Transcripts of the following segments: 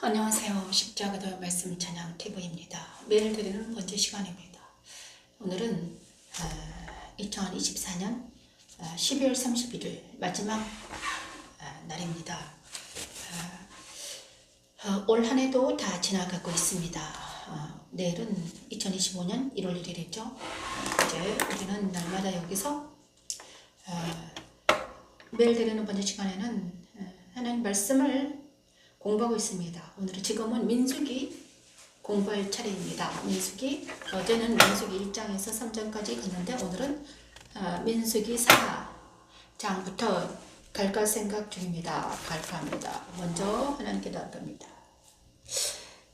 안녕하세요. 십자가도 말씀 찬양 TV입니다. 매일 드리는 번째 시간입니다. 오늘은 2024년 12월 31일 마지막 날입니다. 올 한 해도 다 지나가고 있습니다. 내일은 2025년 1월 1일이죠. 이제 우리는 날마다 여기서 매일 드리는 번째 시간에는 하나님 말씀을 공부하고 있습니다. 오늘은 지금은 민수기 공부할 차례입니다. 민수기, 어제는 민수기 1장에서 3장까지 갔는데 오늘은 민수기 4장부터 갈까 생각 중입니다. 갈까 합니다. 먼저 하나님께 기도합니다.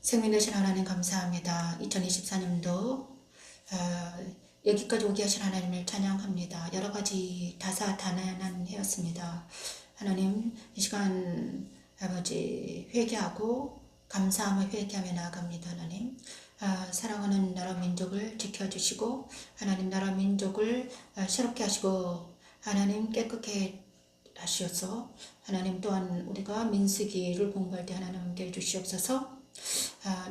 생명 되신 하나님 감사합니다. 2024년도 여기까지 오게 하신 하나님을 찬양합니다. 여러 가지 다사다난한 해였습니다. 하나님 이 시간 아버지 회개하고 감사함을 회개하며 나아갑니다. 하나님 사랑하는 나라 민족을 지켜주시고 하나님 나라 민족을 새롭게 하시고 하나님 깨끗게 하시옵소서. 하나님 또한 우리가 민수기를 공부할 때 하나님 함께 주시옵소서.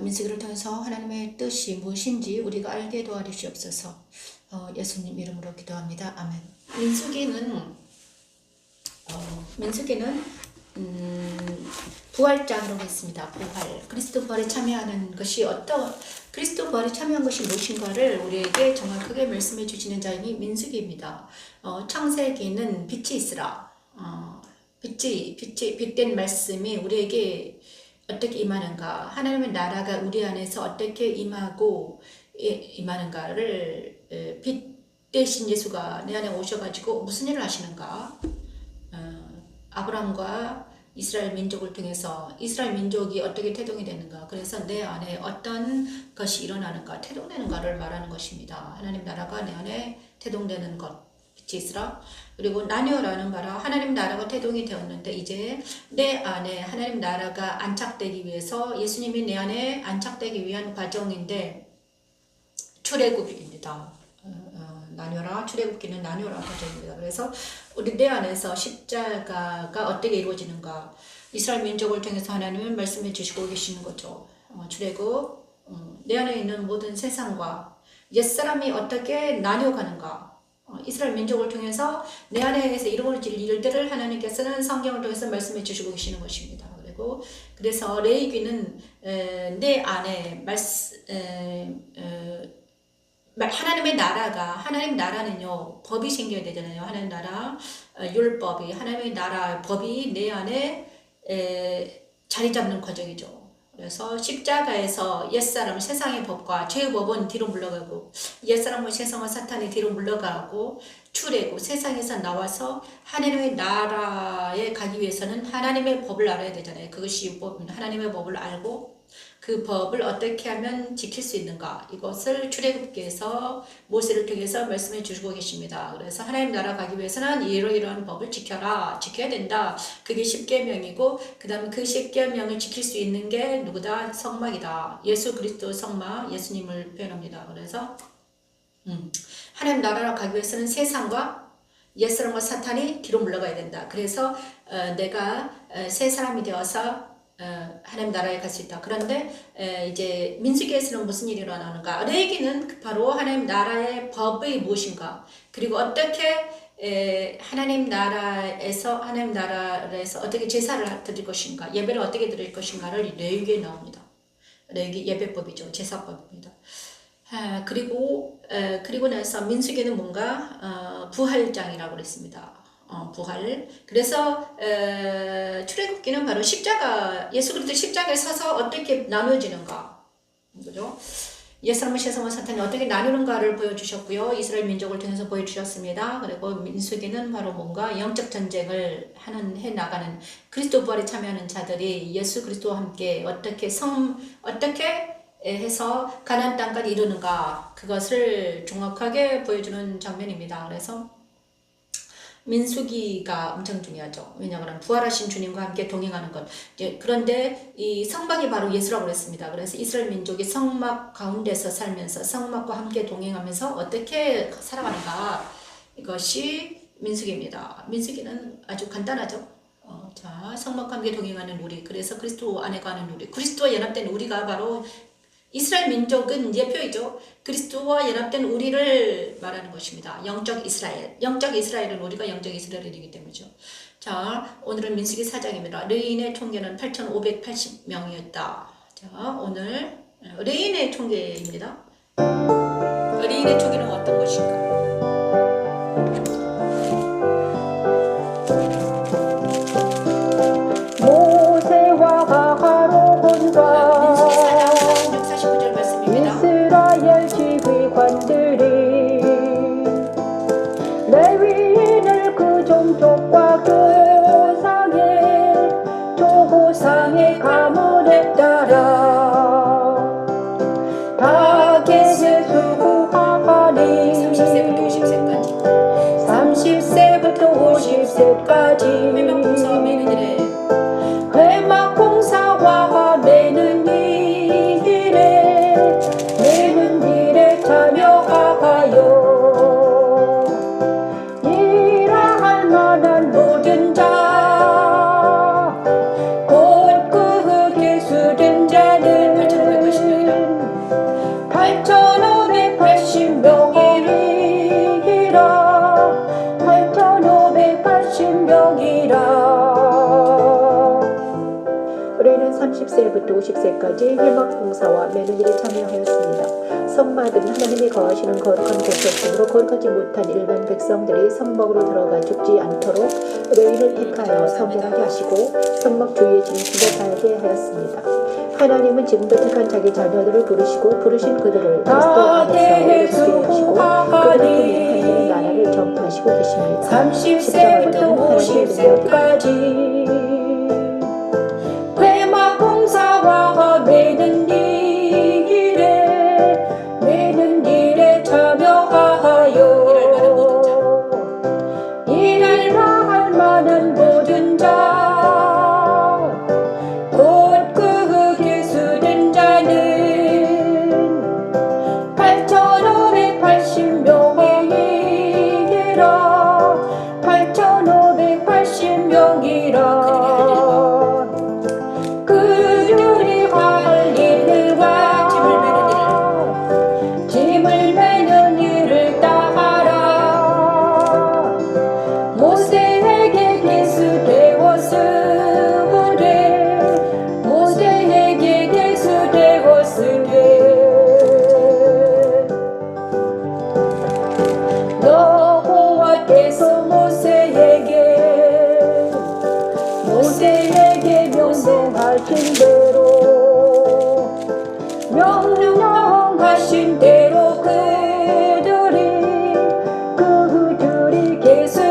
민수기를 통해서 하나님의 뜻이 무엇인지 우리가 알게 도와주시옵소서. 예수님 이름으로 기도합니다. 아멘. 민수기는 부활장이라고 했습니다. 부활. 그리스도 부활에 참여하는 것이 그리스도 부활에 참여한 것이 무엇인가를 우리에게 정확하게 말씀해 주시는 자임이 민수기입니다. 창세기는 빛이 있으라. 빛된 말씀이 우리에게 어떻게 임하는가, 하나님의 나라가 우리 안에서 어떻게 임하는가를 빛 대신 예수가 내 안에 오셔가지고 무슨 일을 하시는가, 아브라함과 이스라엘 민족을 통해서 이스라엘 민족이 어떻게 태동이 되는가, 그래서 내 안에 어떤 것이 일어나는가, 태동되는가를 말하는 것입니다. 하나님 나라가 내 안에 태동되는 것, 빛이 있으라. 그리고 나뉘어라는 바라, 하나님 나라가 태동이 되었는데 이제 내 안에 하나님 나라가 안착되기 위해서 예수님이 내 안에 안착되기 위한 과정인데 출애굽입니다. 나뉘어라, 출애굽기는 나뉘어라 과정입니다. 그래서 우리 내 안에서 십자가가 어떻게 이루어지는가, 이스라엘 민족을 통해서 하나님은 말씀해 주시고 계시는 거죠. 출애굽, 내 안에 있는 모든 세상과 옛사람이 어떻게 나뉘어가는가, 이스라엘 민족을 통해서 내 안에서 이루어질 일들을 하나님께서는 성경을 통해서 말씀해 주시고 계시는 것입니다. 그래서 레위기는 내 안에 하나님의 나라가, 하나님 나라는요 법이 생겨야 되잖아요. 하나님 나라 율법이, 하나님의 나라 법이 내 안에 자리 잡는 과정이죠. 그래서 십자가에서 옛사람, 세상의 법과 죄의 법은 뒤로 물러가고, 옛사람과 세상과 사탄이 뒤로 물러가고, 출애굽, 세상에서 나와서 하나님의 나라에 가기 위해서는 하나님의 법을 알아야 되잖아요. 그것이 율법입니다. 하나님의 법을 알고 그 법을 어떻게 하면 지킬 수 있는가, 이것을 출애굽기에서 모세를 통해서 말씀해 주시고 계십니다. 그래서 하나님 나라 가기 위해서는 이러이러한 법을 지켜야 된다. 그게 십계명이고, 그 다음에 그 십계명을 지킬 수 있는 게 누구다? 성막이다. 예수 그리스도 성막, 예수님을 표현합니다. 그래서 하나님 나라로 가기 위해서는 세상과 옛사람과 사탄이 뒤로 물러가야 된다. 그래서 내가 새 사람이 되어서 하나님 나라에 갈 수 있다. 그런데 이제 민수기에서는 무슨 일이 일어나는가? 레위기는 바로 하나님 나라의 법이 무엇인가, 그리고 어떻게 하나님 나라에서 어떻게 제사를 드릴 것인가, 예배를 어떻게 드릴 것인가를 레위기에 나옵니다. 레위기 예배법이죠. 제사법입니다. 그리고 나서 민수기는 뭔가 부활장이라고 그랬습니다. 부활. 그래서 출애굽기는 바로 십자가, 예수 그리스도 십자가에 서서 어떻게 나누어지는가, 그죠? 옛사람과 세상과 사탄이 어떻게 나누는가를 보여주셨고요. 이스라엘 민족을 통해서 보여주셨습니다. 그리고 민수기는 바로 뭔가 영적 전쟁을 해 나가는, 그리스도 부활에 참여하는 자들이 예수 그리스도와 함께 어떻게 해서 가나안 땅까지 이르는가, 그것을 정확하게 보여주는 장면입니다. 그래서 민수기가 엄청 중요하죠. 왜냐하면 부활하신 주님과 함께 동행하는 것. 그런데 이 성막이 바로 예수라고 그랬습니다. 그래서 이스라엘 민족이 성막 가운데서 살면서 성막과 함께 동행하면서 어떻게 살아가는가, 이것이 민수기입니다. 민수기는 아주 간단하죠. 자, 성막과 함께 동행하는 우리, 그래서 그리스도 안에 가는 우리, 그리스도와 연합된 우리가 바로 이스라엘 민족은 예표이죠. 그리스도와 연합된 우리를 말하는 것입니다. 영적 이스라엘. 영적 이스라엘은 우리가 영적 이스라엘이기 때문이죠. 자, 오늘은 민수기 4장입니다. 레인의 총계는 8,580명이었다. 자, 오늘 레인의 총계입니다. 레인의 총계는 어떤 것인가? 이스라엘 지휘관들이 레위인을 그 종족과 그 상의 조상의 가문에 따라 다겟에 수고하니 30세부터 50세까지 30세부터 50세까지 회막 봉사와 매는 일에 참여하여 일할 만한 모든 자 곧 그 계수된 자는 8,580명이라 8,580명이라 우리는 30세부터 50세까지 회막 봉사와 매는 일에 참여하였습니다. 성막은 하나님이 거하시는 거룩한 곳이었으므로 거룩하지 못한 일반 백성들이 성막으로 들어가 죽지 않도록 레위인을 택하여 성결하게 하시고 성막 주위에 진실에 살게 하였습니다. 하나님은 지금도 택한 자기 자녀들을 부르시고 부르신 그들을 그리스도 안에서 이롭게 하시고 그들을 통해 하나님의 나라를 전파하시고 계십니다. 30세부터 50세까지 회막 봉사와 매는 일에 참여하여 일할 만한 모든 자 곧 그 계수된 자는 8,580명이라 8,580명이라 그들이 할 일과 짐을 매는 일을 따라 모세에게 계수되었으되 여호와께서 모세에게 명령하신 대로 그들이 계수되었더라.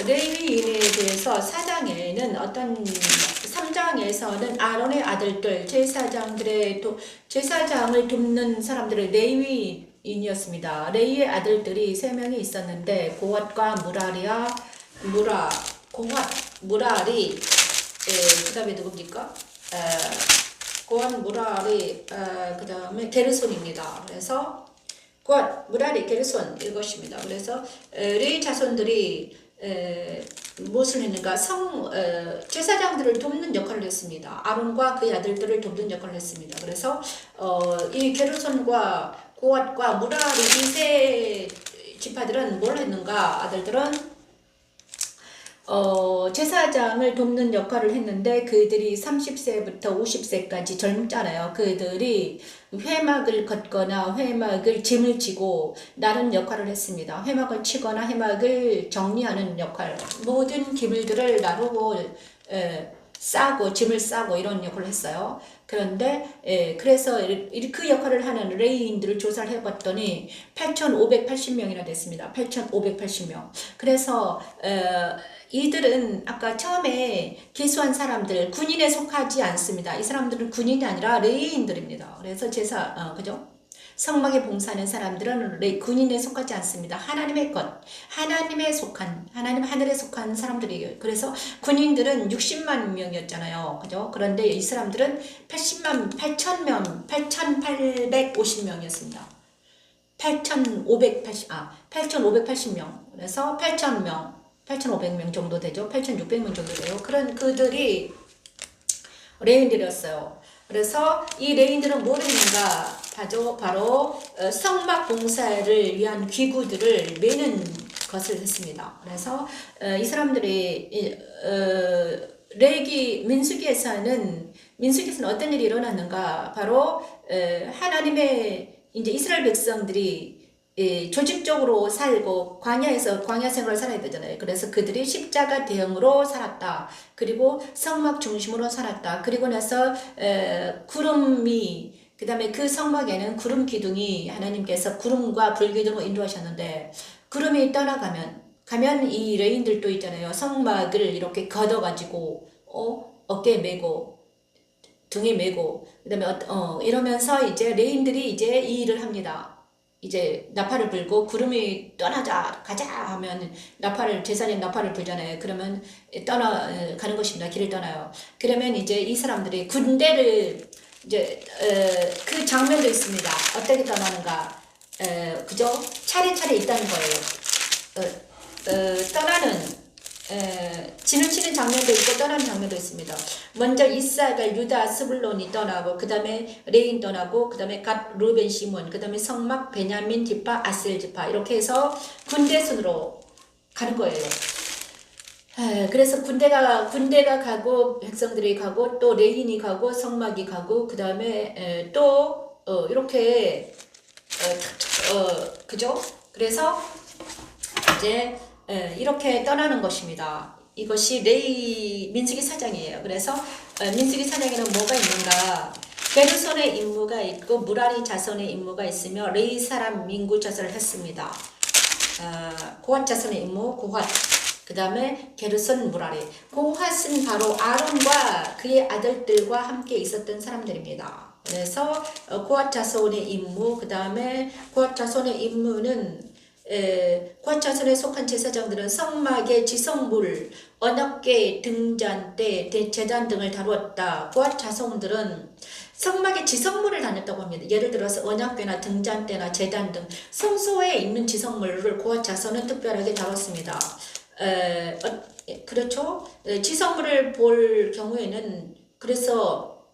레위인에 대해서 4장에는 어떤 3장에서는 아론의 아들들 제사장을 돕는 사람들의 레위인이었습니다. 레위의 아들들이 3명이 있었는데 고핫과 무라리 그 다음에 누굽니까? 고핫, 무라리 그 다음에 게르손입니다. 그래서 고핫, 무라리, 게르손 이것입니다. 그래서 레위 자손들이 무엇을 했는가? 제사장들을 돕는 역할을 했습니다. 아론과 그의 아들들을 돕는 역할을 했습니다. 그래서 이 게르손과 고핫과 무라리 이 세 지파들은 뭘 했는가? 아들들은 제사장을 돕는 역할을 했는데 그들이 30세부터 50세까지 젊잖아요. 그들이 회막을 걷거나 짐을 지고 나른 역할을 했습니다. 회막을 치거나 회막을 정리하는 역할, 모든 기물들을 나르고 짐을 싸고 이런 역할을 했어요. 그런데 그래서 그 역할을 하는 레위인들을 조사를 해봤더니 8,580명이나 됐습니다. 8,580명. 그래서 이들은 아까 처음에 계수한 사람들 군인에 속하지 않습니다. 이 사람들은 군인이 아니라 레위인들입니다. 그래서 그죠? 성막에 봉사하는 사람들은 군인에 속하지 않습니다. 하나님의 것, 하나님 하늘에 속한 사람들이에요. 그래서 군인들은 60만 명이었잖아요. 그죠? 그런데 이 사람들은 8,850명이었습니다. 8,580명. 그래서 8,500명 정도 되죠. 8,600명 정도 돼요. 그런 그들이 레인들이었어요. 그래서 이 레인들은 뭘 했는가? 바로 성막 봉사를 위한 기구들을 매는 것을 했습니다. 그래서 이 사람들이 민수기에서는 어떤 일이 일어났는가? 바로 하나님의 이제 이스라엘 백성들이 조직적으로 살고 광야 생활을 살아야 되잖아요. 그래서 그들이 십자가 대형으로 살았다. 그리고 성막 중심으로 살았다. 그리고 나서 구름이 그 다음에 그 성막에는 구름 기둥이 하나님께서 구름과 불기둥으로 인도하셨는데 구름이 떠나가면 이 레인들도 있잖아요. 성막을 이렇게 걷어가지고 어깨에 메고 등에 메고 그다음에 이러면서 이제 레인들이 이제 이 일을 합니다. 이제 나팔을 불고 구름이 가자 하면 제사장 나팔을 불잖아요. 그러면 가는 것입니다. 길을 떠나요. 그러면 이제 이 사람들이 군대를 이제 그 장면도 있습니다. 어떻게 떠나는가? 그죠? 차례차례 있다는 거예요. 떠나는 진을 치는 장면도 있고 떠나는 장면도 있습니다. 먼저 이사갈, 유다, 스불론이 떠나고 그 다음에 레인 떠나고 그 다음에 갓, 루벤, 시몬 그 다음에 성막, 베냐민 지파, 아셀 지파 이렇게 해서 군대 순으로 가는 거예요. 그래서 군대가 가고 백성들이 가고 또 레인이 가고 성막이 가고 그 다음에 또 이렇게 그죠? 그래서 이제 이렇게 떠나는 것입니다. 이것이 민수기 사장이에요. 그래서 민수기 사장에는 뭐가 있는가? 게르손의 임무가 있고 무라리 자손의 임무가 있으며 레위 사람 민구 자손을 했습니다. 고핫 자손의 임무, 고핫. 그 다음에 게르손, 무라리. 고핫은 바로 아론과 그의 아들들과 함께 있었던 사람들입니다. 그래서 고핫 자손의 임무, 그 다음에 고핫 자손의 임무는 고핫 자손에 속한 제사장들은 성막의 지성물, 언약궤, 등잔대, 제단 등을 다루었다. 고핫 자손들은 성막의 지성물을 다녔다고 합니다. 예를 들어서 언약궤나 등잔대나 제단 등 성소에 있는 지성물을 고핫 자손은 특별하게 다뤘습니다. 그렇죠? 지성물을 볼 경우에는 그래서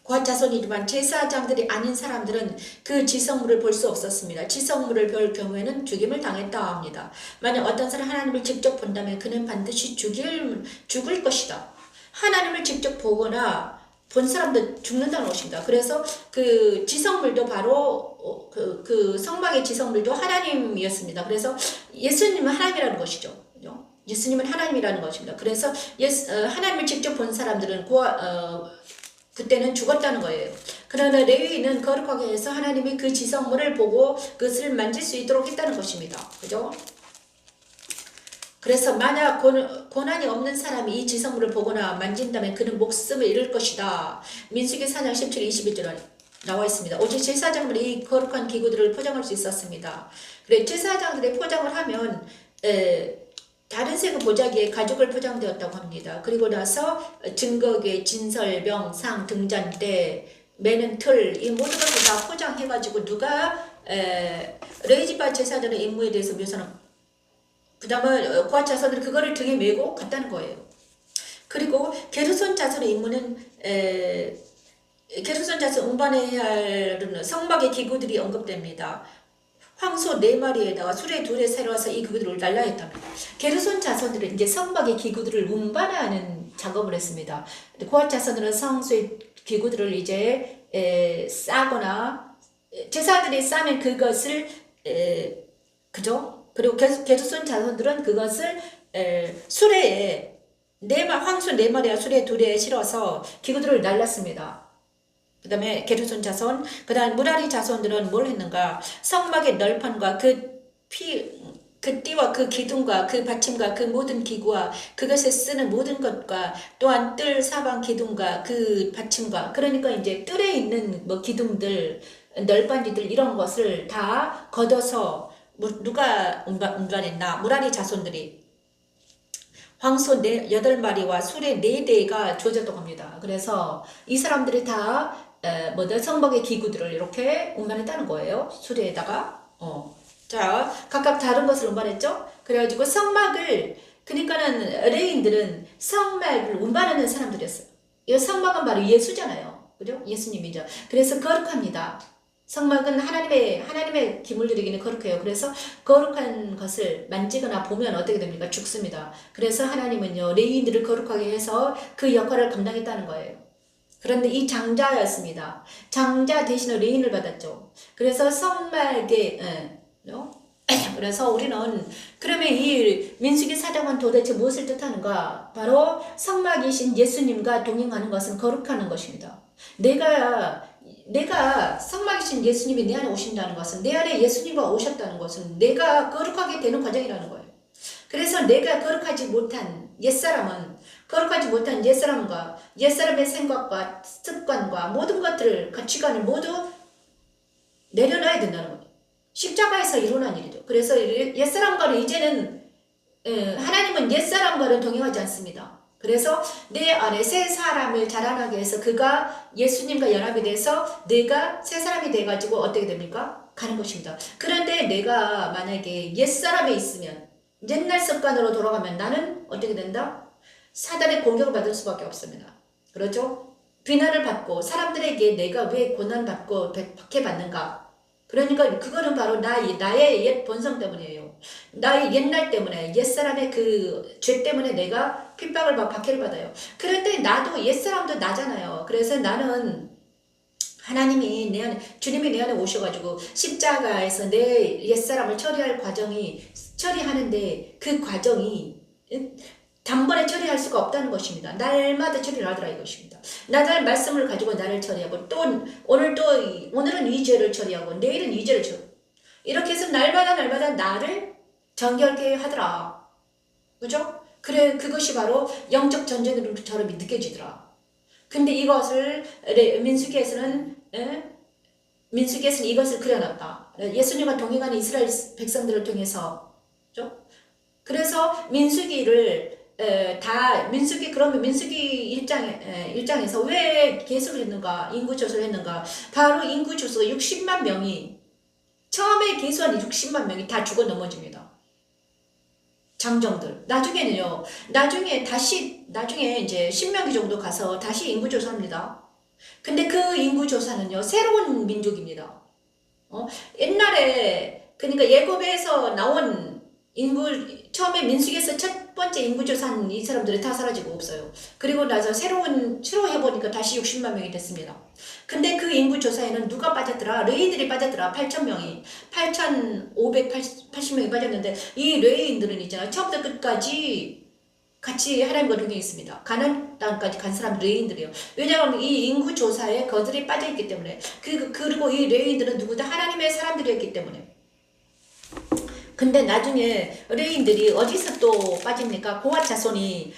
고핫 자손이지만 제사장들이 아닌 사람들은 그 지성물을 볼 수 없었습니다. 지성물을 볼 경우에는 죽임을 당했다 합니다. 만약 어떤 사람이 하나님을 직접 본다면 그는 반드시 죽을 것이다. 하나님을 직접 보거나 본 사람도 죽는다는 것입니다. 그래서 그 지성물도 바로 그 성막의 지성물도 하나님이었습니다. 그래서 예수님은 하나님이라는 것이죠. 예수님은 하나님이라는 것입니다. 그래서 하나님을 직접 본 사람들은 그때는 죽었다는 거예요. 그러나 레위인은 거룩하게 해서 하나님이 그 지성물을 보고 그것을 만질 수 있도록 했다는 것입니다. 그죠? 그래서 만약 고난이 없는 사람이 이 지성물을 보거나 만진다면 그는 목숨을 잃을 것이다. 민수기 4장 17, 21절에 나와 있습니다. 오직 제사장들이 이 거룩한 기구들을 포장할 수 있었습니다. 그래 제사장들이 포장을 하면 다른 색의 보자기에 가죽을 포장되었다고 합니다. 그리고 나서 증거계, 진설병, 상, 등잔대, 매는 틀, 이 모든 것을 다 포장해가지고 누가 레위지파 제사장의 임무에 대해서 묘사는 그 다음에 고핫 자손들이 그거를 등에 메고 갔다는 거예요. 그리고 게르손 자손의 임무는 게르손 자손 운반해야 할 성막의 기구들이 언급됩니다. 황소 4마리에다가 수레 2대 세워서 이 기구들을 날라했답니다. 게르손 자손들은 이제 성막의 기구들을 운반하는 작업을 했습니다. 고핫 자손들은 성소의 기구들을 이제 싸거나 제사들이 싸면 그것을 그죠? 그리고 게르손 자손들은 그것을 수레에 황소 4마리와 수레 2대에 실어서 기구들을 날랐습니다. 그 다음에 게르손 자손, 그 다음 무라리 자손들은 뭘 했는가? 성막의 널판과 그 띠와 그 기둥과 그 받침과 그 모든 기구와 그것에 쓰는 모든 것과 또한 뜰 사방 기둥과 그 받침과 그러니까 이제 뜰에 있는 뭐 기둥들 널빤지들 이런 것을 다 걷어서 누가 운반했나? 무라리 자손들이 황소 8마리와 수레 4대가 주어졌다고 합니다. 그래서 이 사람들이 다 성막의 기구들을 이렇게 운반했다는 거예요. 수레에다가. 자, 각각 다른 것을 운반했죠. 그래가지고 성막을, 그러니까는 레인들은 성막을 운반하는 사람들이었어요. 이 성막은 바로 예수잖아요. 그죠? 예수님이죠. 그래서 거룩합니다. 성막은 하나님의 기물들이기는 거룩해요. 그래서 거룩한 것을 만지거나 보면 어떻게 됩니까? 죽습니다. 그래서 하나님은요, 레위인들을 거룩하게 해서 그 역할을 감당했다는 거예요. 그런데 이 장자였습니다. 장자 대신에 레위인을 받았죠. 그래서 성막에, 그래서 우리는 그러면 이 민수기 4장은 도대체 무엇을 뜻하는가? 바로 성막이신 예수님과 동행하는 것은 거룩하는 것입니다. 내가 성막이신 예수님이 내 안에 오신다는 것은, 내 안에 예수님과 오셨다는 것은 내가 거룩하게 되는 과정이라는 거예요. 그래서 내가 거룩하지 못한 옛사람과 옛사람의 생각과 습관과 모든 것들을, 가치관을 모두 내려놔야 된다는 거예요. 십자가에서 일어난 일이죠. 그래서 옛사람과는 이제는 하나님은 옛사람과는 동행하지 않습니다. 그래서 내 안에 새 사람을 자라나게 해서 그가 예수님과 연합이 돼서 내가 새 사람이 돼가지고 어떻게 됩니까? 가는 것입니다. 그런데 내가 만약에 옛사람에 있으면, 옛날 습관으로 돌아가면 나는 어떻게 된다? 사단의 공격을 받을 수밖에 없습니다. 그렇죠? 비난을 받고 사람들에게 내가 왜 고난받고 박해받는가? 그러니까 그거는 바로 나의 옛 본성 때문이에요. 나의 옛날 때문에, 옛사람의 그 죄 때문에 내가 핍박을 받고 박해를 받아요. 그런데 나도 옛사람도 나잖아요. 그래서 나는 하나님이 주님이 내 안에 오셔가지고 십자가에서 내 옛사람을 처리하는데 그 과정이 단번에 처리할 수가 없다는 것입니다. 날마다 처리를 하더라 이것입니다. 나달 말씀을 가지고 나를 처리하고 또 오늘은 이 죄를 처리하고 내일은 이 죄를 처리. 이렇게 해서 날마다 나를 정결케 하더라. 그죠? 그래, 그것이 바로 영적 전쟁처럼 느껴지더라. 근데 이것을 민수기에서는 이것을 그려놨다. 예수님과 동행하는 이스라엘 백성들을 통해서. 그죠? 그래서 그러면 민수기 1장에서 왜 계수를 했는가? 인구 조사를 했는가? 바로 인구 조사가 60만 명이, 처음에 계수한 60만 명이 다 죽어 넘어집니다. 장정들. 나중에 이제 신명기 정도 가서 다시 인구 조사합니다. 근데 그 인구 조사는요, 새로운 민족입니다. 옛날에, 그러니까 예고배에서 나온 처음에 민수기에서 첫 번째 인구조사한 이 사람들이 다 사라지고 없어요. 그리고 나서 추로 해보니까 다시 60만 명이 됐습니다. 근데 그 인구조사에는 누가 빠졌더라? 레위인들이 빠졌더라. 8,580명이 빠졌는데, 이 레위인들은 있잖아요. 처음부터 끝까지 같이 하나님과 동행했습니다. 가나안 땅까지 간 사람 레위인들이에요. 왜냐하면 이 인구조사에 그들이 빠져있기 때문에. 그리고 이 레위인들은 누구다? 하나님의 사람들이었기 때문에. 근데 나중에 레위인들이 어디서 또 빠집니까? 고앗 자손이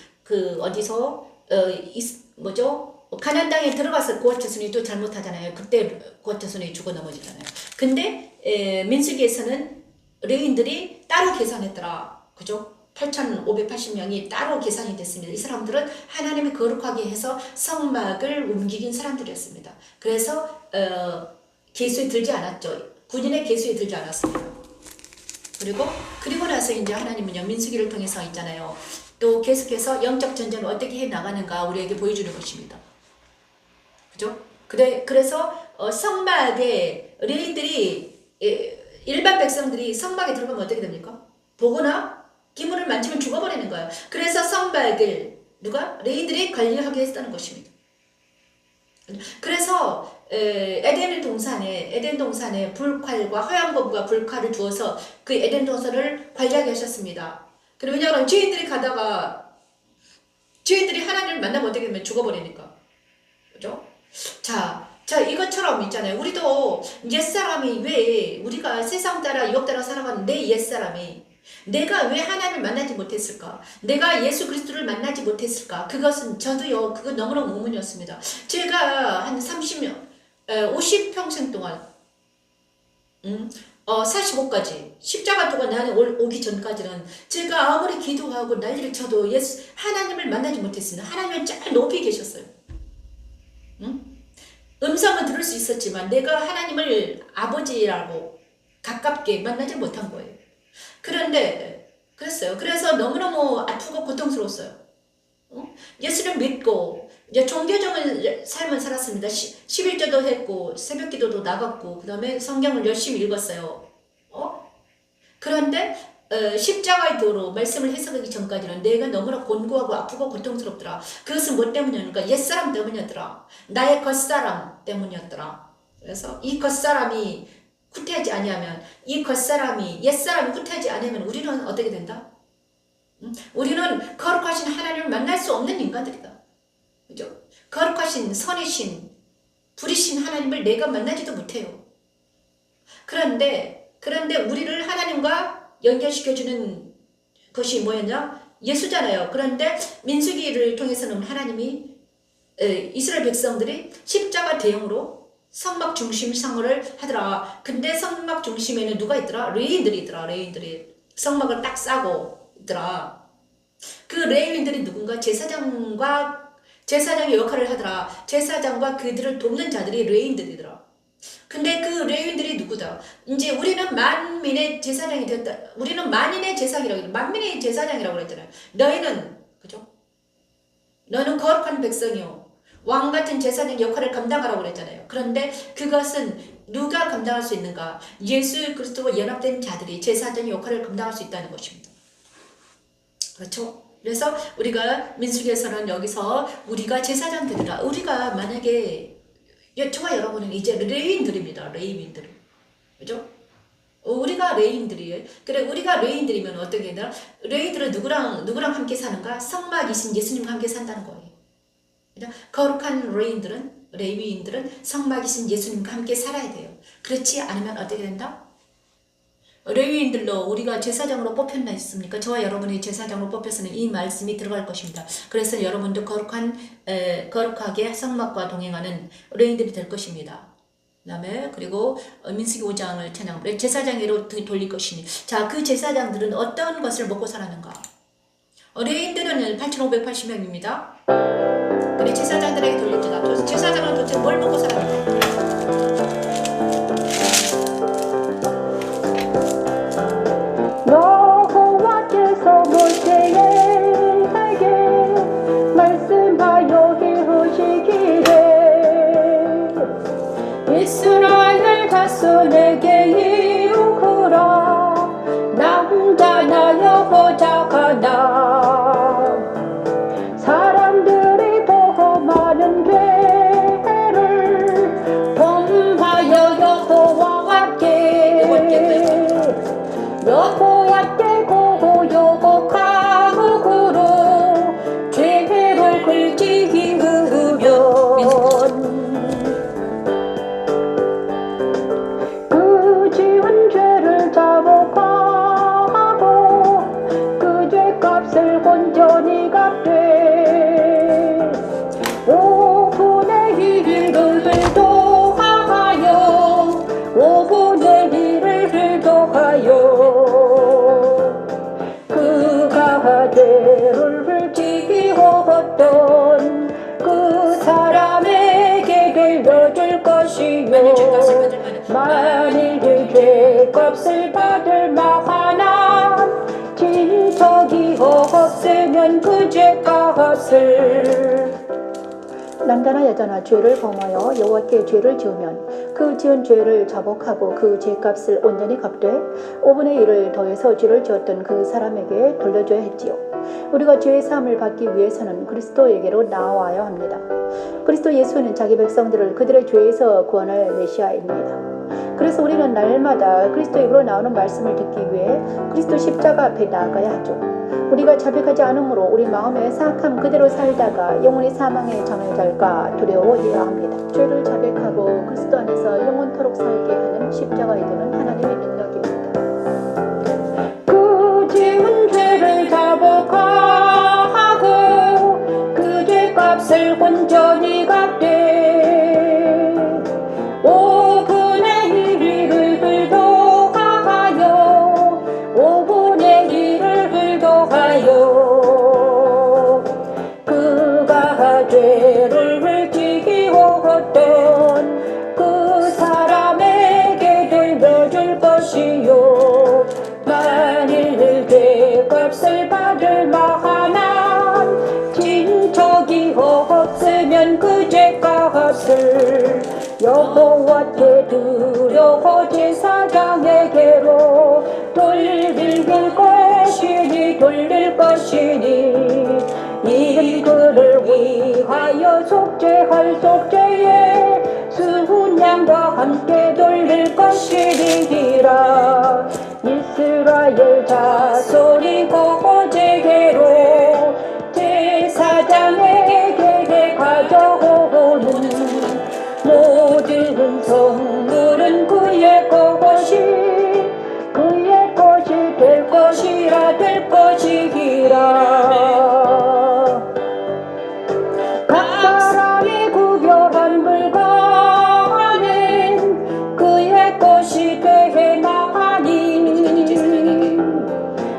가나안 땅에 들어가서 고앗 자손이 또 잘못하잖아요. 그때 고앗 자손이 죽어 넘어지잖아요. 근데 민수기에서는 레위인들이 따로 계산했더라. 그죠? 8,580명이 따로 계산이 됐습니다. 이 사람들은 하나님이 거룩하게 해서 성막을 움직인 사람들이었습니다. 그래서 계수에 들지 않았죠. 군인의 계수에 들지 않았습니다. 그리고 나서 이제 하나님은요, 민수기를 통해서 있잖아요. 또 계속해서 영적 전쟁을 어떻게 해 나가는가 우리에게 보여주는 것입니다. 그죠? 그래서 성막에 레위인들이, 일반 백성들이 성막에 들어가면 어떻게 됩니까? 보거나 기물을 만지면 죽어버리는 거예요. 그래서 성막을 레위인들이 관리하게 했다는 것입니다. 그래서 에덴 동산에 불칼과 화양검과 불칼을 두어서 그 에덴 동산을 관리하게 하셨습니다. 왜냐하면 죄인들이 하나님을 만나면 어떻게 되면 죽어버리니까. 그죠? 자, 이것처럼 있잖아요. 우리도 옛사람이 왜 우리가 세상 따라 유혹 따라 살아가는 내 옛사람이 내가 왜 하나님을 만나지 못했을까? 내가 예수 그리스도를 만나지 못했을까? 저도요, 그거 너무너무 의문이었습니다. 제가 한 50평생 동안 45까지 십자가 도가 나는 오기 전까지는 제가 아무리 기도하고 난리를 쳐도 예수 하나님을 만나지 못했습니다. 하나님은 잘 높이 계셨어요. 음성은 들을 수 있었지만 내가 하나님을 아버지라고 가깝게 만나지 못한 거예요. 그런데 그랬어요. 그래서 너무너무 아프고 고통스러웠어요. 예수를 믿고 이제 종교적인 삶을 살았습니다. 11조도 했고 새벽 기도도 나갔고 그 다음에 성경을 열심히 읽었어요. 그런데 십자가의 도로 말씀을 해석하기 전까지는 내가 너무나 곤고하고 아프고 고통스럽더라. 그것은 뭐 때문이었는가? 옛사람 때문이었더라. 나의 겉사람 때문이었더라. 그래서 이 겉사람이 후퇴하지 아니하면 이 겉사람이 옛사람이 후퇴하지 않으면 우리는 어떻게 된다? 우리는 거룩하신 하나님을 만날 수 없는 인간들이다. 그죠? 거룩하신 선이신 불이신 하나님을 내가 만나지도 못해요. 그런데 우리를 하나님과 연결시켜주는 것이 뭐였냐? 예수잖아요. 그런데 민수기를 통해서는 하나님이 이스라엘 백성들이 십자가 대형으로 성막 중심 상호를 하더라. 근데 성막 중심에는 누가 있더라? 레위인들이 있더라. 레위인들이 성막을 딱 싸고 있더라. 그 레위인들이 누군가 제사장의 역할을 하더라. 제사장과 그들을 돕는 자들이 레위인들이더라. 근데 그 레위인들이 누구다? 이제 우리는 만민의 제사장이 되었다. 우리는 만인의 제사장이라고 했잖아요. 만민의 제사장이라고 그랬잖아요. 너희는 그죠? 너는 거룩한 백성이요. 왕 같은 제사장 역할을 감당하라고 그랬잖아요. 그런데 그것은 누가 감당할 수 있는가? 예수 그리스도와 연합된 자들이 제사장 역할을 감당할 수 있다는 것입니다. 그렇죠? 그래서 우리가 민수기에서는 여기서 우리가 제사장들이라 우리가 만약에 저와 여러분은 이제 레위인들입니다. 레위인들. 그죠? 우리가 레위인들이에요. 그래 우리가 레위인들이면 어떻게 되나? 레위인들은 누구랑 함께 사는가? 성막이신 예수님과 함께 산다는 거예요. 그죠? 거룩한 레위인들은 성막이신 예수님과 함께 살아야 돼요. 그렇지 않으면 어떻게 된다? 레위인들로 우리가 제사장으로 뽑혔나 있습니까? 저와 여러분이 제사장으로 뽑혀서는 이 말씀이 들어갈 것입니다. 그래서 여러분도 거룩하게 성막과 동행하는 레위인들이 될 것입니다. 그 다음에 그리고 민수기 5장을 찬양합니다. 제사장으로 돌릴 것이니 자, 그 제사장들은 어떤 것을 먹고 살았는가? 레위인들은 8,580명입니다. 그래 제사장들에게 돌려주다. 제사장은 도대체 뭘 먹고 살았는가? 여호와께서 모세에게 말씀하여 이르시기를 이스라엘 자손에게 이르거라 남자나 여자가 나 사람들이 보험하는 죄를 범하여 여호와께 고요곡하므로 죄를 굴지으면 그 지은 죄를 자복하고 그 죄값을 온전히 갚되 5분의 1을 더하여 5분의 1을 더하여 그가 죄를 지었던 그 사람에게 돌려줄 것이요 만일 죄값을 받을 만한 진척이 없으면 그 죄값을 남자나 여자나 죄를 범하여 여호와께 죄를 지으면 그 지은 죄를 자복하고 그 죄값을 온전히 갚되 5분의 1을 더해서 죄를 지었던 그 사람에게 돌려줘야 했지요. 우리가 죄의 사함을 받기 위해서는 그리스도에게로 나와야 합니다. 그리스도 예수는 자기 백성들을 그들의 죄에서 구원할 메시아입니다. 그래서 우리는 날마다 그리스도에게로 나오는 말씀을 듣기 위해 그리스도 십자가 앞에 나아가야 하죠. 우리가 자백하지 않으므로 우리 마음에 사악함 그대로 살다가 영원히 사망의 잠을 잘까 두려워해야 합니다. 죄를 자백하고 그리스도 안에서 영원토록 살게 하는 십자가의 도는 하나님의 능력입니다. 그 지은 죄를 자복하고 그 죄값을 온전히 갚되 5분의 1을 여호와께 드려 제사장에게로 돌릴 것이니 이 그를 위하여 속죄할 속죄에 순양과 함께 돌릴 것이니라. 이스라엘 자손이 거제게로 제사장에게 가져오는 모든 성물은 그의 것이 될 것이라. 각 사람이 구별한 물건은 그의 것이 되나니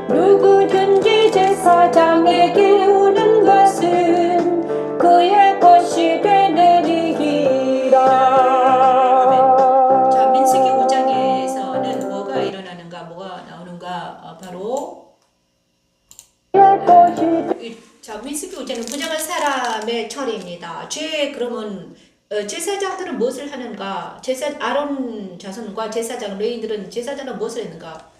누구든지 제사장에게 오는 것은 그의 것이 되느니라. 자, 민수기 5장에서는 뭐가 일어나는가, 뭐가 나오는가? 바로 자, 민수기 5장은 부정한 사람의 처리입니다. 그러면 제사장들은 무엇을 하는가? 아론 자손과 제사장 레위인들은 제사장은 무엇을 했는가?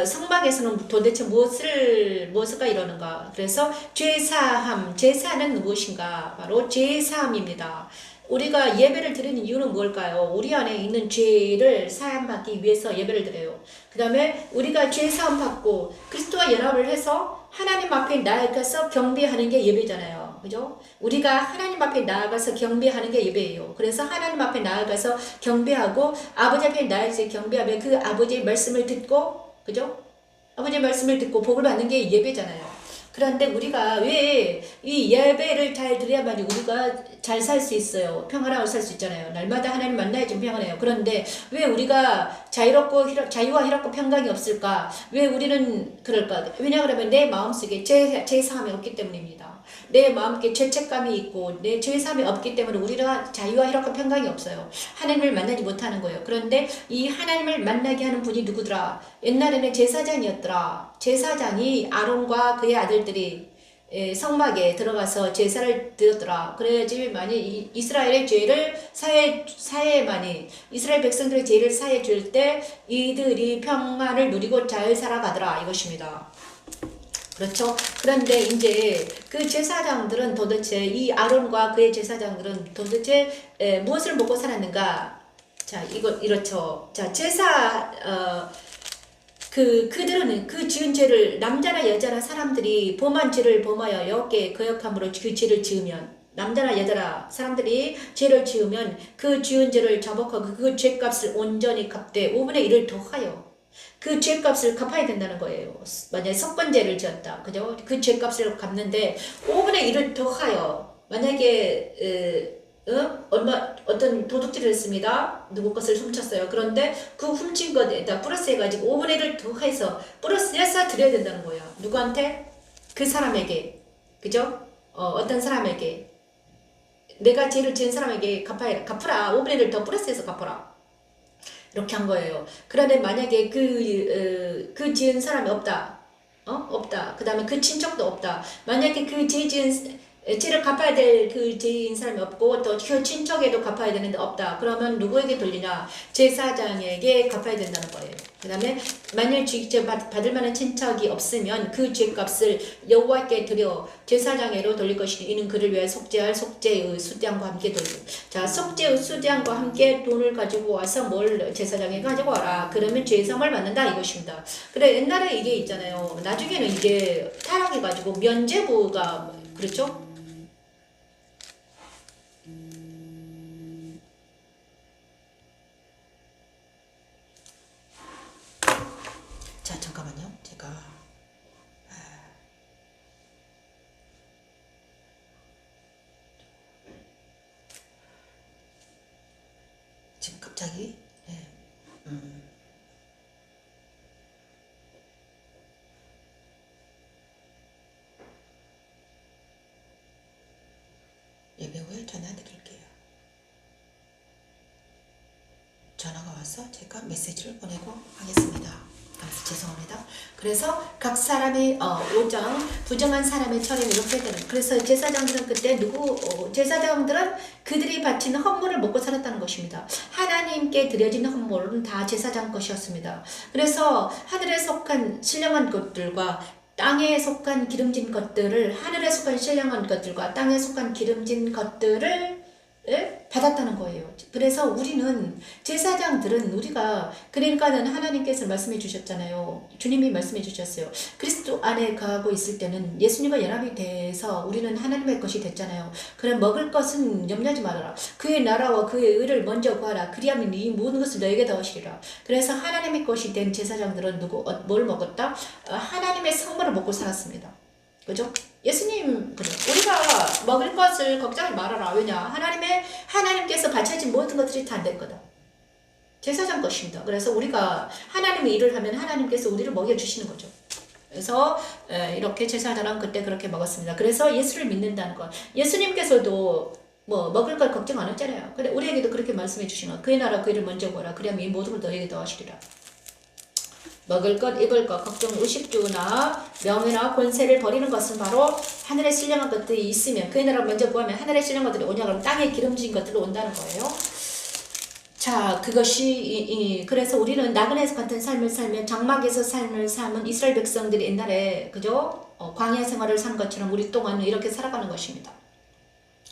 성막에서는 도대체 무엇을가 이러는가? 그래서 제사는 무엇인가? 바로 제사함입니다. 우리가 예배를 드리는 이유는 뭘까요? 우리 안에 있는 죄를 사함받기 위해서 예배를 드려요. 그 다음에 우리가 죄 사함 받고 그리스도와 연합을 해서 하나님 앞에 나아가서 경배하는 게 예배잖아요. 그죠? 우리가 하나님 앞에 나아가서 경배하는 게 예배예요. 그래서 하나님 앞에 나아가서 경배하고 아버지 앞에 나아가서 경배하면 그 아버지의 말씀을 듣고, 그죠? 아버지의 말씀을 듣고 복을 받는 게 예배잖아요. 그런데 우리가 왜 이 예배를 잘 드려야만 우리가 잘 살 수 있어요. 평안하게 살 수 있잖아요. 날마다 하나님 만나야지 평안해요. 그런데 왜 우리가 자유와 희락과 평강이 없을까? 왜 우리는 그럴까? 왜냐하면 내 마음속에 죄사함이 없기 때문입니다. 내 마음속에 죄책감이 있고 내 죄사함이 없기 때문에 우리가 자유와 희락과 평강이 없어요. 하나님을 만나지 못하는 거예요. 그런데 이 하나님을 만나게 하는 분이 누구더라? 옛날에는 제사장이었더라. 제사장이 아론과 그의 아들들이 성막에 들어가서 제사를 드렸더라. 그래야지 만약 이스라엘의 죄를 이스라엘 백성들의 죄를 사해 줄 때 이들이 평안을 누리고 잘 살아가더라 이것입니다. 그렇죠? 그런데 이제 그 제사장들은 도대체 이 아론과 그의 제사장들은 도대체 무엇을 먹고 살았는가? 자, 이렇죠. 자, 그들은 그 지은 죄를 남자나 여자나 사람들이 범한 죄를 범하여 여호와께 거역함으로 그 죄를 지으면 남자나 여자나 사람들이 죄를 지으면 그 지은 죄를 자복하고 그 죄값을 온전히 갚되 5분의 1을 더하여 그 죄값을 갚아야 된다는 거예요. 만약에 석권죄를 지었다. 그죠? 그 죄값을 갚는데 5분의 1을 더하여 만약에 어떤 도둑질을 했습니다. 누구 것을 훔쳤어요. 그런데 그 훔친 것에다 플러스 해가지고 5분의 1을 더해서 플러스해서 드려야 된다는 거야. 누구한테? 그 사람에게. 그죠? 어떤 사람에게. 내가 죄를 지은 사람에게 갚으라. 5분의 1을 더 플러스해서 갚아라. 이렇게 한 거예요. 그런데 만약에 그 지은 사람이 없다. 없다. 그 다음에 그 친척도 없다. 만약에 그 죄를 갚아야 될 그 죄인 사람이 없고 또 그 친척에도 갚아야 되는데 없다. 그러면 누구에게 돌리냐? 제사장에게 갚아야 된다는 거예요. 그 다음에 만일 죄 받을 만한 친척이 없으면 그 죄값을 여호와께 드려 제사장에로 돌릴 것이니 이는 그를 위해 속죄할 속죄의 수대함과 함께 돌리고. 자, 속죄의 수대함과 함께 돈을 가지고 와서 뭘 제사장에 가지고 와라. 그러면 죄성을 받는다 이것입니다. 그래 옛날에 이게 있잖아요. 나중에는 이게 타락해가지고 면죄부가 그렇죠? 자, 잠깐만요. 제가 지금 갑자기 예배 후에 전화 드릴게요. 전화가 와서 제가 메시지를 보내고 하겠습니다. 그래서 죄송합니다. 그래서 각 사람의 오장 부정한 사람의 처리는 이렇게 되는. 그래서 제사장들은 그때 제사장들은 그들이 바치는 헌물을 먹고 살았다는 것입니다. 하나님께 드려지는 헌물은 다 제사장 것이었습니다. 그래서 하늘에 속한 신령한 것들과 땅에 속한 기름진 것들을, 하늘에 속한 신령한 것들과 땅에 속한 기름진 것들을 받았다는 거예요. 그래서 우리는 제사장들은 우리가, 그러니까는 하나님께서 말씀해 주셨잖아요. 주님이 말씀해 주셨어요. 그리스도 안에 거하고 있을 때는 예수님과 연합이 돼서 우리는 하나님의 것이 됐잖아요. 그래 먹을 것은 염려하지 말아라. 그의 나라와 그의 의를 먼저 구하라. 그리하면 이 모든 것을 너에게 더하시리라. 그래서 하나님의 것이 된 제사장들은 뭘 먹었다? 하나님의 성물을 먹고 살았습니다. 그죠? 예수님, 그죠? 우리가 먹을 것을 걱정하지 말아라. 왜냐? 하나님께서 바쳐진 모든 것들이 다 내 거다. 제사장 것입니다. 그래서 우리가 하나님의 일을 하면 하나님께서 우리를 먹여주시는 거죠. 그래서 이렇게 제사장은 그때 그렇게 먹었습니다. 그래서 예수를 믿는다는 것. 예수님께서도 뭐 먹을 걸 걱정 안 했잖아요. 근데 우리에게도 그렇게 말씀해 주시는 것. 그의 나라 그의 일을 먼저 구하라. 그러면 이 모든 걸 너에게 더하시리라. 먹을 것, 입을 것, 걱정, 의식주나 명예나 권세를 버리는 것은 바로 하늘에 신령한 것들이 있으면, 그의 나라를 먼저 구하면 하늘에 신령한 것들이 오냐 그러면 땅에 기름진 것들로 온다는 거예요. 자, 그것이 그래서 우리는 나그네에서 같은 삶을 살면, 장막에서 삶을 삶은 이스라엘 백성들이 옛날에 그죠? 광야 생활을 산 것처럼 우리 동안은 이렇게 살아가는 것입니다.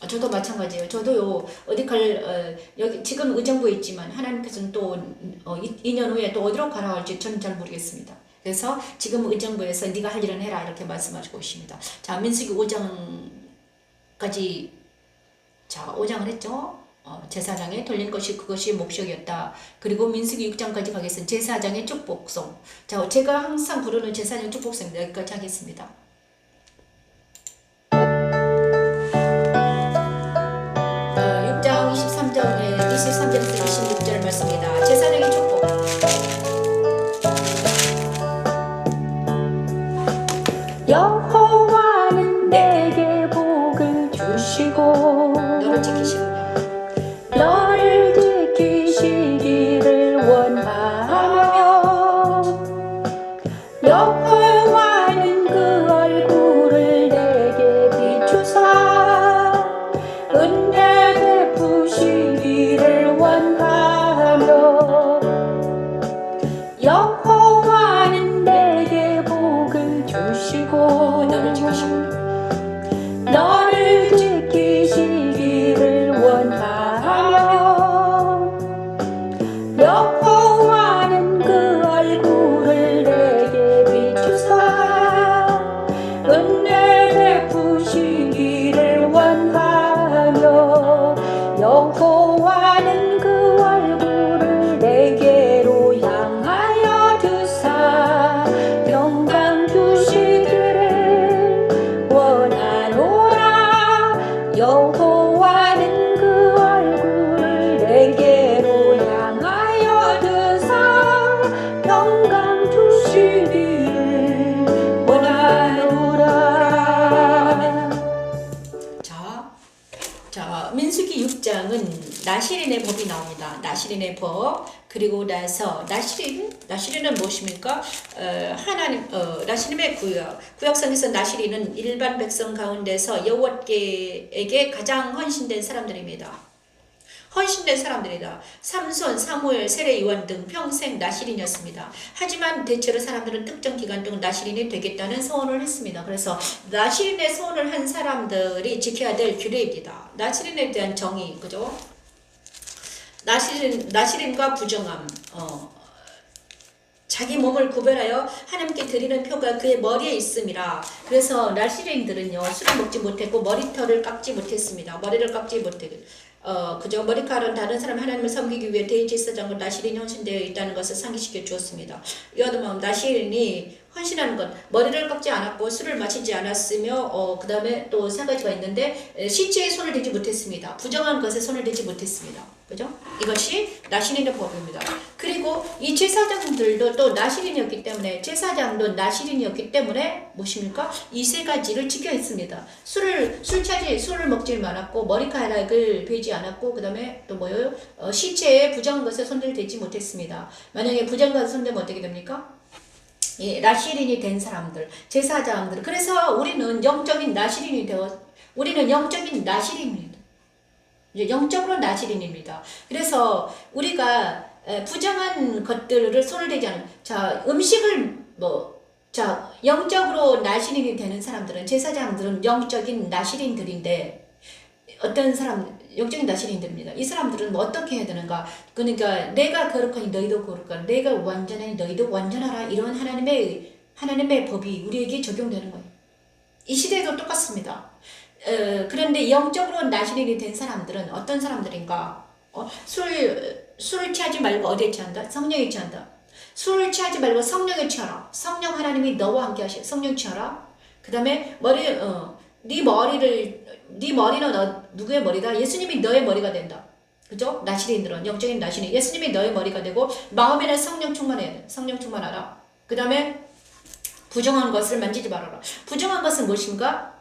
저도 마찬가지예요. 저도요, 여기, 지금 의정부에 있지만, 하나님께서는 또, 2년 후에 또 어디로 가라 할지 저는 잘 모르겠습니다. 그래서 지금 의정부에서 네가 할 일은 해라. 이렇게 말씀하시고 있습니다. 자, 민수기 5장까지, 자, 5장을 했죠? 제사장에 돌린 것이 그것이 목적이었다. 그리고 민수기 6장까지 가겠습니다. 제사장의 축복송. 자, 제가 항상 부르는 제사장 축복송 여기까지 하겠습니다. 23절에서 26절 말씀입니다. 제사장의 축복. 여호와는 내게 복을 주시고 너를 지키시기를 원하며 여호와는 그 얼굴을 내게 비추사 은혜 베푸시기를 원하며 여호와는 내게 복을 주시고 너를 지키시기를 원하며 여호와는 그 얼굴을 내게 비추사 은혜 베푸시기를 원하며 여호와는 그 얼굴을 내게로 향하여 드사 평강 주시기를 원하노라. 여호와는 그 얼굴을 내게로 향하여 드사 평강 주시기를 원하노라. 자, 민수기 6장은 나실인의 법이 나옵니다. 나실인의 법. 그리고 나서 나실인은 무엇입니까? 나실인의 구약성에서 나실인은 일반 백성 가운데서 여호와께에게 가장 헌신된 사람들입니다. 헌신된 사람들이다. 삼손, 사무엘, 세례 요한 등 평생 나실인이었습니다. 하지만 대체로 사람들은 특정 기간 동안 나실인이 되겠다는 소원을 했습니다. 그래서 나실인의 소원을 한 사람들이 지켜야 될 규례입니다. 나실인에 대한 정의, 그죠? 나실인과 부정함, 자기 몸을 구별하여 하나님께 드리는 표가 그의 머리에 있음이라. 그래서 나실인들은요, 술을 먹지 못했고 머리털을 깎지 못했습니다. 머리를 깎지 못했고 그저 머리카락은 다른 사람 하나님을 섬기기 위해 대제사장과 나실인이 헌신되어 있다는 것을 상기시켜 주었습니다. 이와도 나실인이 헌신하는 것, 머리를 깎지 않았고 술을 마시지 않았으며 그 다음에 또 세 가지가 있는데 시체에 손을 대지 못했습니다. 부정한 것에 손을 대지 못했습니다. 그죠? 이것이 나실인의 법입니다. 그리고 이 제사장들도 또 나실인이었기 때문에, 제사장도 나실인이었기 때문에 무엇입니까? 이 세 가지를 지켜 있습니다. 술을 먹지 않았고 머리카락을 베지 않았고 그 다음에 또 뭐예요? 시체에 부정한 것에 손을 대지 못했습니다. 만약에 부정한 것에 손대면 어떻게 됩니까? 예, 나시린이 된 사람들, 제사장들. 그래서 우리는 영적인 나시린이 우리는 영적인 나시린입니다. 영적으로 나시린입니다. 그래서 우리가 부정한 것들을 손을 대지 않은, 자, 음식을 자, 영적으로 나시린이 되는 사람들은, 제사장들은 영적인 나시린들인데, 어떤 사람, 영적인 나시린들입니다. 이 사람들은 뭐 어떻게 해야 되는가? 그러니까 내가 거룩하니 너희도 거룩하라. 내가 완전하니 너희도 완전하라. 이런 하나님의 법이 우리에게 적용되는 거예요. 이 시대도 똑같습니다. 그런데 영적으로 나시린이 된 사람들은 어떤 사람들인가? 술을 취하지 말고 어디에 취한다? 성령에 취한다. 술을 취하지 말고 성령에 취하라. 성령 하나님이 너와 함께 하시. 성령 취하라. 그 다음에 네 머리는 누구의 머리다? 예수님이 너의 머리가 된다. 그죠? 나시린들은 영적인 나시린. 예수님이 너의 머리가 되고 마음에는 성령 충만해야 돼. 성령 충만하라. 그 다음에 부정한 것을 만지지 말아라. 부정한 것은 무엇인가?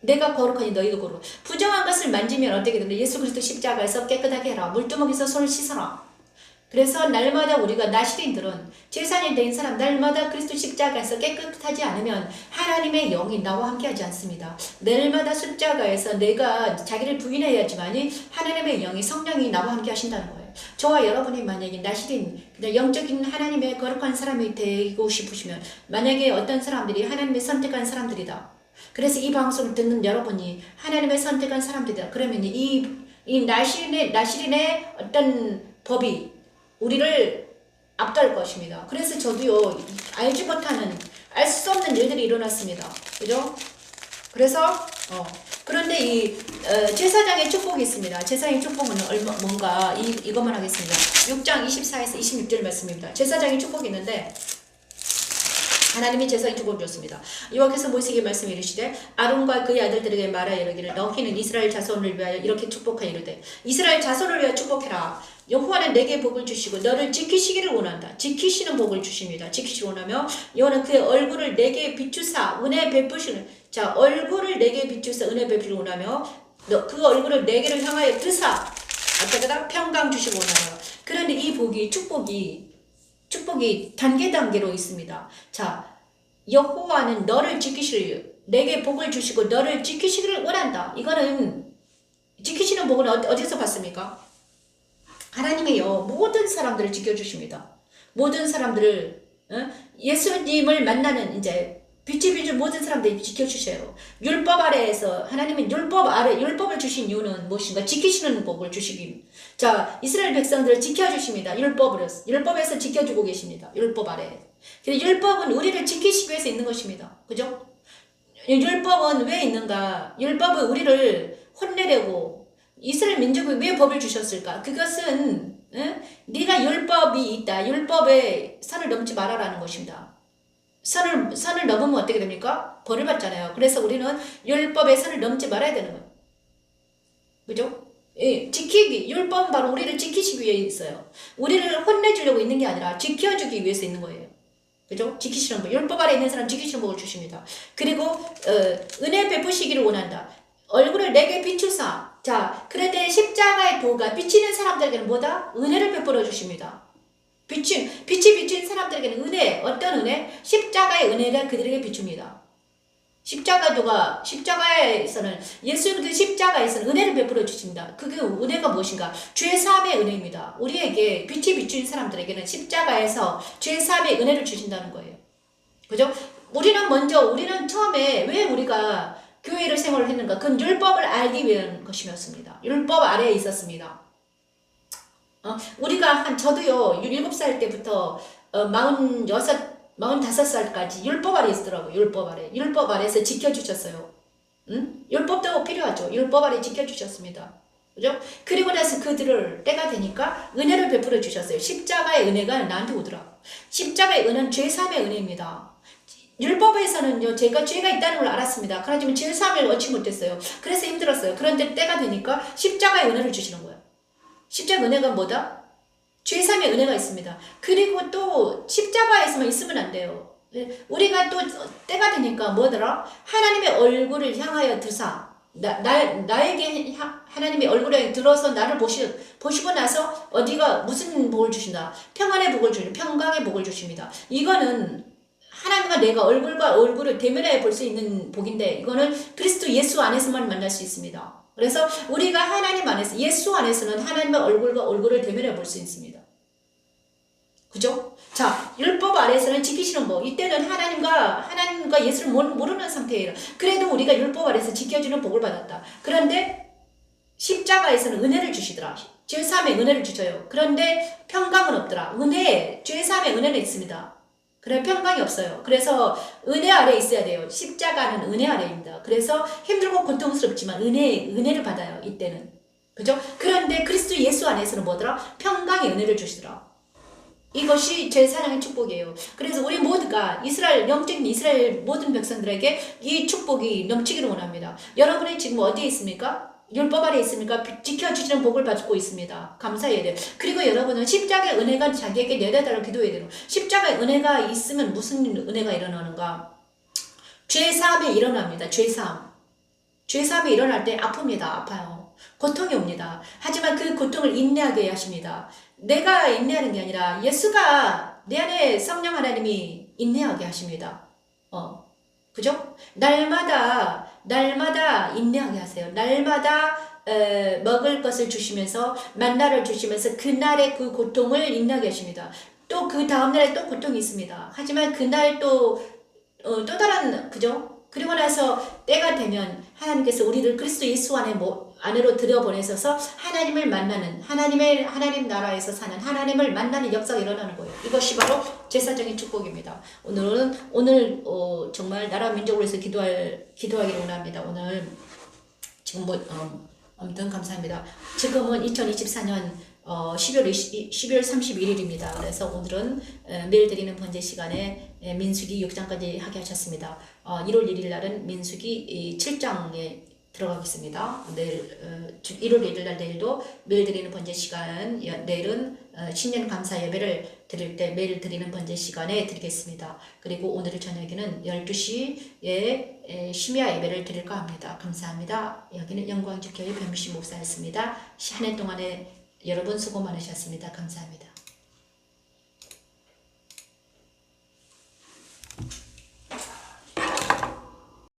내가 거룩하니 너희도 거룩. 부정한 것을 만지면 어떻게 되는데 예수 그리스도 십자가에서 깨끗하게 해라. 물두멍에서 손을 씻어라. 그래서 날마다 우리가 나시린들은 제사장이 된 사람 날마다 그리스도 십자가에서 깨끗하지 않으면 하나님의 영이 나와 함께하지 않습니다. 날마다 십자가에서 내가 자기를 부인해야지만이 하나님의 영이 성령이 나와 함께 하신다는 거예요. 저와 여러분이 만약에 나시린 영적인 하나님의 거룩한 사람이 되고 싶으시면 만약에 어떤 사람들이 하나님의 선택한 사람들이다. 그래서 이 방송을 듣는 여러분이 하나님의 선택한 사람들이다. 그러면 이 나시린의 어떤 법이 우리를 압도할 것입니다. 그래서 저도요, 알지 못하는, 알 수 없는 일들이 일어났습니다. 그죠? 그래서, 그런데 제사장의 축복이 있습니다. 제사장의 축복은 뭔가, 이것만 하겠습니다. 6장 24에서 26절 말씀입니다. 제사장의 축복이 있는데, 하나님이 제사장의 축복을 줬습니다. 여호와께서 모세에게 말씀해 이르시되 아론과 그의 아들들에게 말하여 이르기를 너희는 이스라엘 자손을 위하여 이렇게 축복하여 이르되 이스라엘 자손을 위하여 축복해라. 여호와는 내게 복을 주시고 너를 지키시기를 원한다. 지키시는 복을 주십니다. 지키시기를 원하며 여호와는 그의 얼굴을 내게 비추사 은혜 베푸시는 자 얼굴을 내게 비추사 은혜 베푸기를 원하며 그 얼굴을 내게를 향하여 드사 어떻게다 평강 주시고 원하며 그런데 이 복이 축복이 단계로 있습니다. 자, 여호와는 너를 내게 복을 주시고 너를 지키시기를 원한다. 이거는 지키시는 복은 어디서 받습니까? 하나님이요 모든 사람들을 지켜주십니다. 모든 사람들을 예수님을 만나는 이제 빛이 비준 모든 사람들이 지켜주셔요. 율법 아래에서 하나님은 율법을 주신 이유는 무엇인가? 지키시는 복을 주시기. 자, 이스라엘 백성들을 지켜주십니다. 율법에서 지켜주고 계십니다. 율법 아래. 율법은 우리를 지키시기 위해서 있는 것입니다. 그죠? 율법은 왜 있는가? 율법은 우리를 혼내려고 이스라엘 민족이 왜 법을 주셨을까? 그것은 네가 율법이 있다. 율법에 선을 넘지 말아라는 것입니다. 선을 넘으면 어떻게 됩니까? 벌을 받잖아요. 그래서 우리는 율법의 선을 넘지 말아야 되는 거예요. 그죠? 예, 율법은 바로 우리를 지키시기 위해 있어요. 우리를 혼내주려고 있는 게 아니라 지켜주기 위해서 있는 거예요. 그죠? 지키시는 거. 율법 아래 있는 사람 지키시는 복을 주십니다. 그리고 은혜 베푸시기를 원한다. 얼굴을 내게 비추사. 자, 그런데 십자가의 도가 비치는 사람들에게는 뭐다? 은혜를 베풀어 주십니다. 빛이 비친 사람들에게는 은혜, 어떤 은혜? 십자가의 은혜가 그들에게 비춥니다. 십자가에서는 예수 그리스도 십자가에서는 은혜를 베풀어 주십니다. 그게 은혜가 무엇인가? 죄사함의 은혜입니다. 우리에게 빛이 비친 사람들에게는 십자가에서 죄사함의 은혜를 주신다는 거예요. 그죠? 우리는 처음에 왜 우리가 교회를 생활을 했는가? 그건 율법을 알기 위한 것이었습니다. 율법 아래에 있었습니다. 저도요, 7살 때부터 45살까지 율법 아래 있더라고요. 율법 아래에서 지켜주셨어요. 율법도 필요하죠. 율법 아래 지켜주셨습니다. 그죠? 그리고 나서 때가 되니까 은혜를 베풀어 주셨어요. 십자가의 은혜가 나한테 오더라. 십자가의 은혜는 죄사함의 은혜입니다. 율법에서는요, 제가 죄가 있다는 걸 알았습니다. 그렇지만 죄사함을 얻지 못했어요. 그래서 힘들었어요. 그런데 때가 되니까 십자가의 은혜를 주시는 거예요. 십자가 은혜가 뭐다? 죄사함의 은혜가 있습니다. 그리고 또 십자가에서만 있으면 안 돼요. 우리가 또 때가 되니까 뭐더라? 하나님의 얼굴을 향하여 드사. 나에게 하나님의 얼굴에 들어서 나를 보시고 나서 어디가 무슨 복을 주신다? 평안의 복을 주십니다. 평강의 복을 주십니다. 이거는 하나님과 내가 얼굴과 얼굴을 대면해 볼 수 있는 복인데 이거는 그리스도 예수 안에서만 만날 수 있습니다. 그래서 우리가 하나님 안에서 예수 안에서는 하나님의 얼굴과 얼굴을 대면해 볼 수 있습니다. 그죠? 자, 율법 아래에서는 지키시는 법. 이때는 하나님과 예수를 모르는 상태예요. 그래도 우리가 율법 아래에서 지켜주는 복을 받았다. 그런데 십자가에서는 은혜를 주시더라. 죄사함의 은혜를 주셔요. 그런데 평강은 없더라. 죄사함의 은혜는 있습니다. 그래, 평강이 없어요. 그래서 은혜 아래 있어야 돼요. 십자가는 은혜 아래입니다. 그래서 힘들고 고통스럽지만 은혜를 받아요. 이때는. 그죠? 그런데 그리스도 예수 안에서는 뭐더라? 평강의 은혜를 주시더라. 이것이 제사장의 축복이에요. 그래서 우리 모두가 영적인 이스라엘 모든 백성들에게 이 축복이 넘치기를 원합니다. 여러분이 지금 어디에 있습니까? 율법 아래 있습니까? 지켜주시는 복을 받고 있습니다. 감사해야 돼요. 그리고 여러분은 십자가의 은혜가 자기에게 내려달라고 기도해야 돼요. 십자가의 은혜가 있으면 무슨 은혜가 일어나는가? 죄사함이 일어납니다. 죄사함이 일어날 때 아픕니다. 아파요. 고통이 옵니다. 하지만 그 고통을 인내하게 하십니다. 내가 인내하는 게 아니라 예수가 내 안에 성령 하나님이 인내하게 하십니다. 그죠? 날마다 인내하게 하세요. 날마다 먹을 것을 주시면서 만나를 주시면서 그날의 그 고통을 인내하게 하십니다. 또 그 다음날에 또 고통이 있습니다. 하지만 그날 또 다른 그죠? 그리고 나서 때가 되면 하나님께서 우리를 그리스도 예수 안으로 들여보내셔서 하나님을 만나는 하나님 나라에서 사는 하나님을 만나는 역사가 일어나는 거예요. 이것이 바로 제사장의 축복입니다. 오늘 정말 나라 민족을 위해서 기도하기를 원합니다. 오늘 지금 아무튼 감사합니다. 지금은 2024년 12월 31일입니다. 그래서 오늘은 매일 드리는 번제 시간에 민수기 6장까지 하게 하셨습니다. 1월 1일 날은 민수기 7장에 들어가겠습니다. 내일 1월 1일 날 내일도 매일 드리는 번제 시간, 내일은 신년 감사 예배를 드릴 때 매일 드리는 번제 시간에 드리겠습니다. 그리고 오늘 저녁에는 12시에 심야 예배를 드릴까 합니다. 감사합니다. 여기는 영광주교회 변미신 목사였습니다. 한 해 동안에 여러분 수고 많으셨습니다. 감사합니다.